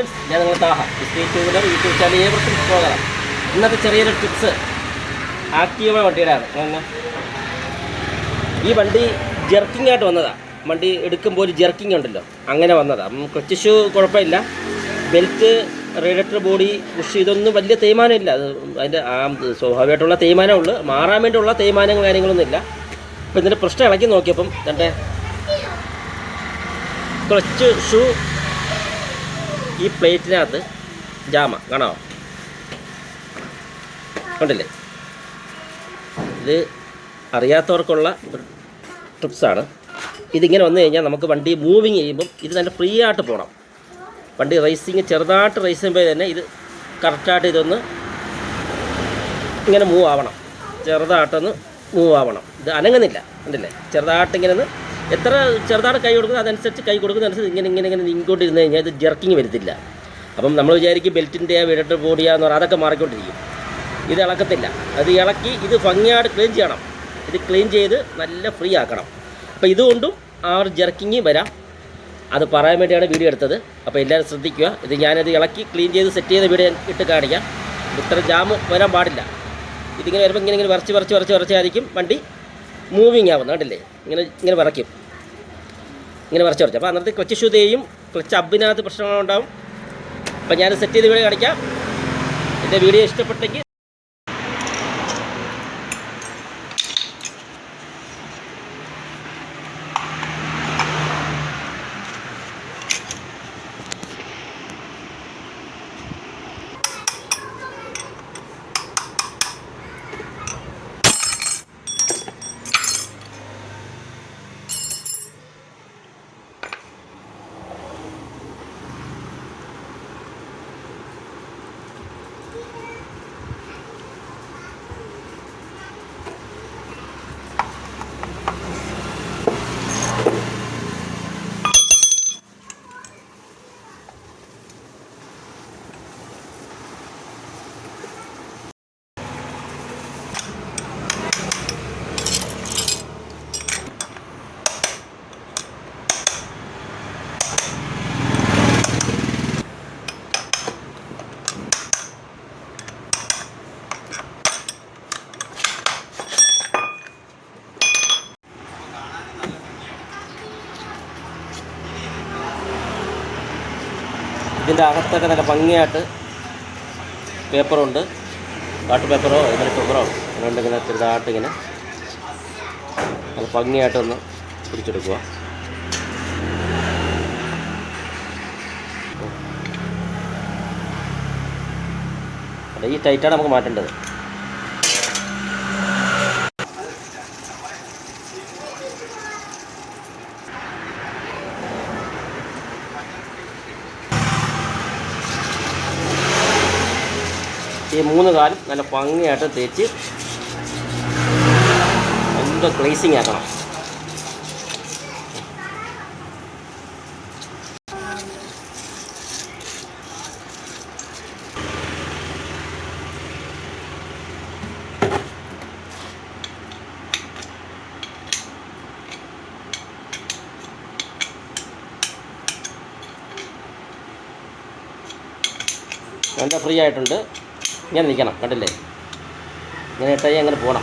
Friends, ഞാൻ നിങ്ങൾ Thaha state ടൂവിലർ YouTube channel ഏവർക്കും സ്വാഗതം. ഇന്നത്തെ ചെറിയൊരു ടിപ്സ് ആക്റ്റീവ വണ്ടിയുടെയാണ്. ഈ വണ്ടി ജെർക്കിംഗ് ആയിട്ട് വന്നതാണ്. വണ്ടി എടുക്കുമ്പോൾ ഒരു ജെർക്കിംഗ് ഉണ്ടല്ലോ, അങ്ങനെ വന്നതാണ്. ക്ലച്ച് ഷൂ കുഴപ്പമില്ല, ബെൽറ്റ്, റേഡിയേറ്റർ ബോഡി, പുഷ്, ഇതൊന്നും വലിയ തേയ്മാനമില്ല. അത് അതിൻ്റെ സ്വാഭാവികമായിട്ടുള്ള തേയ്മാനമേ ഉള്ളൂ, മാറാൻ വേണ്ടിയുള്ള തേയ്മാനവും കാര്യങ്ങളൊന്നും ഇല്ല. അപ്പോൾ ഇതിൻ്റെ പ്രശ്നം ഇളക്കി നോക്കിയപ്പം എൻ്റെ ക്ലച്ച് ഷൂ ഈ പ്ലേറ്റിനകത്ത് ജാമ കാണാമോ, കണ്ടില്ലേ? ഇത് അറിയാത്തവർക്കുള്ള ടിപ്സാണ്. ഇതിങ്ങനെ വന്നു കഴിഞ്ഞാൽ നമുക്ക് വണ്ടി മൂവിങ് ചെയ്യുമ്പം ഇത് നല്ല ഫ്രീ ആയിട്ട് പോകണം. വണ്ടി റേസിങ് ചെറുതായിട്ട് റേസ് ചെയ്യുമ്പോൾ തന്നെ ഇത് കറക്റ്റായിട്ട് ഇതൊന്ന് ഇങ്ങനെ മൂവ് ആവണം, ചെറുതായിട്ടൊന്ന് മൂവ് ആവണം. ഇത് അനങ്ങുന്നില്ല, കണ്ടില്ലേ? ചെറുതായിട്ടിങ്ങനെ ഒന്ന് എത്ര ചെറുതായിട്ട് കൈ കൊടുക്കുന്നത് അതനുസരിച്ച് കൈ കൊടുക്കുന്നതനുസരിച്ച് ഇങ്ങനെ നീങ്ങിക്കൊണ്ടിരുന്ന് കഴിഞ്ഞാൽ ഇത് ജെർക്കിങ് വരത്തില്ല. അപ്പം നമ്മൾ വിചാരിക്കും ബെൽറ്റിൻ്റെ വിടട്ട് ബോഡിയാന്ന് പറഞ്ഞാൽ അതൊക്കെ മാറിക്കൊണ്ടിരിക്കും. ഇത് ഇളക്കത്തില്ല. അത് ഇളക്കി ഇത് ഭംഗിയായിട്ട് ക്ലീൻ ചെയ്യണം. ഇത് ക്ലീൻ ചെയ്ത് നല്ല ഫ്രീ ആക്കണം. അപ്പോൾ ഇതുകൊണ്ടും ആ ഒരു ജെർക്കിങ് വരാം. അത് പറയാൻ വേണ്ടിയാണ് വീഡിയോ എടുത്തത്. അപ്പോൾ എല്ലാവരും ശ്രദ്ധിക്കുക. ഇത് ഞാനത് ഇളക്കി ക്ലീൻ ചെയ്ത് സെറ്റ് ചെയ്ത വീഡിയോ ഇട്ട് കാണിക്കാം. ഇത്ര ജാം വരാൻ പാടില്ല. ഇതിങ്ങനെ വരുമ്പോൾ ഇങ്ങനെ വരച്ചായിരിക്കും വണ്ടി മൂവിങ് ആവുന്നത്, കണ്ടില്ലേ? ഇങ്ങനെ വിറയ്ക്കും, ഇങ്ങനെ വരച്ച്. അപ്പോൾ അന്നത്തെ ക്ലച്ച് ഷൂ തേയും, ക്ലച്ച് അബിനകത്ത് പ്രശ്നങ്ങളുണ്ടാവും. അപ്പോൾ ഞാൻ സെറ്റ് ചെയ്ത് വീഡിയോ കാണിക്കാം. എൻ്റെ വീഡിയോ ഇഷ്ടപ്പെട്ടെങ്കിൽ ഇതിൻ്റെ അകത്തൊക്കെ നല്ല ഭംഗിയായിട്ട് പേപ്പറുണ്ട്, വാട്ടർ പേപ്പറോ ഇങ്ങനെ പേപ്പറോ അതുകൊണ്ട് ഇങ്ങനെ ചെറുതായിട്ട് ഇങ്ങനെ നല്ല ഭംഗിയായിട്ടൊന്ന് പിടിച്ചെടുക്കുക. ഈ ടൈറ്റാണ് നമുക്ക് മാറ്റേണ്ടത്. ഈ 3 കാലും നല്ല ഭംഗിയായിട്ട് തേച്ച് നല്ല ഗ്ലേസിങ് ആക്കണം. നല്ല ഫ്രീ ആയിട്ടുണ്ട്. ഇങ്ങനെ നിൽക്കണം, കണ്ടില്ലേ? ഇങ്ങനെ ഇട്ടായി അങ്ങനെ പോകണം.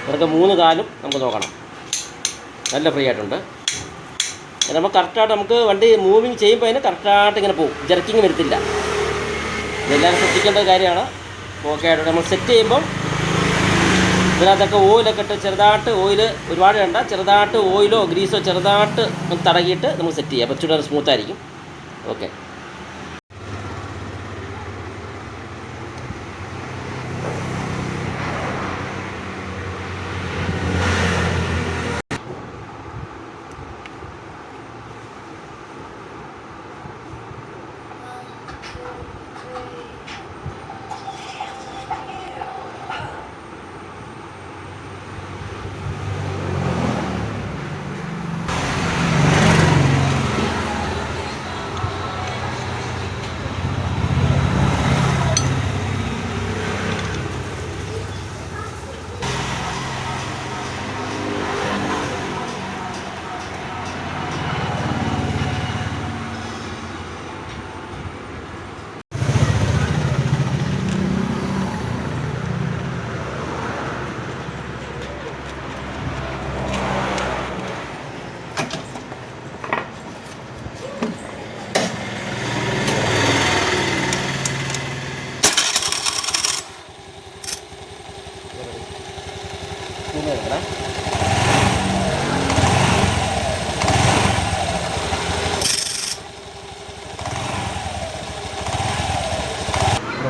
ഇതൊക്കെ 3 കാലും നമുക്ക് നോക്കണം. നല്ല ഫ്രീ ആയിട്ടുണ്ട്. നമുക്ക് കറക്റ്റായിട്ട് നമുക്ക് വണ്ടി മൂവിങ് ചെയ്യുമ്പോൾ അതിന് കറക്റ്റായിട്ട് ഇങ്ങനെ പോകും, ജെർക്കിങ് വരത്തില്ല. ഇതെല്ലാവരും ശ്രദ്ധിക്കേണ്ട കാര്യമാണ്. ഓക്കെ ആയിട്ട് നമ്മൾ സെറ്റ് ചെയ്യുമ്പം ഇതിനകത്തൊക്കെ ഓയിലൊക്കെ ഇട്ട് ചെറുതായിട്ട് ഓയിൽ ഒരുപാട് വേണ്ട, ചെറുതായിട്ട് ഓയിലോ ഗ്രീസോ ചെറുതായിട്ട് തടകിയിട്ട് നമ്മൾ സെറ്റ് ചെയ്യുക. അപ്പോൾ ചൂടാൻ സ്മൂത്തായിരിക്കും. ഓക്കെ.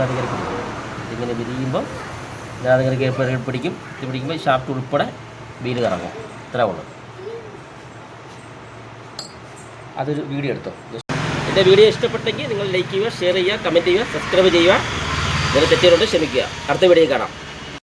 ഇതിങ്ങനെ പിടിക്കും. ഇതിങ്ങനെ വിരിയുമ്പോൾ ഇതിങ്ങനെ പിടിക്കും. ഇത് പിടിക്കുമ്പോൾ ഷാഫ്റ്റ് ഉൾപ്പെടെ വീല് കറങ്ങും. ഇത്രേ ഉള്ളൂ. അതൊരു വീഡിയോ എടുത്തോ. എൻ്റെ വീഡിയോ ഇഷ്ടപ്പെട്ടെങ്കിൽ നിങ്ങൾ ലൈക്ക് ചെയ്യുക, ഷെയർ ചെയ്യുക, കമൻറ്റ് ചെയ്യുക, സബ്സ്ക്രൈബ് ചെയ്യുക. ഇതിന് തെറ്റുകളുണ്ട് ക്ഷമിക്കുക. അടുത്ത വീഡിയോ കാണാം.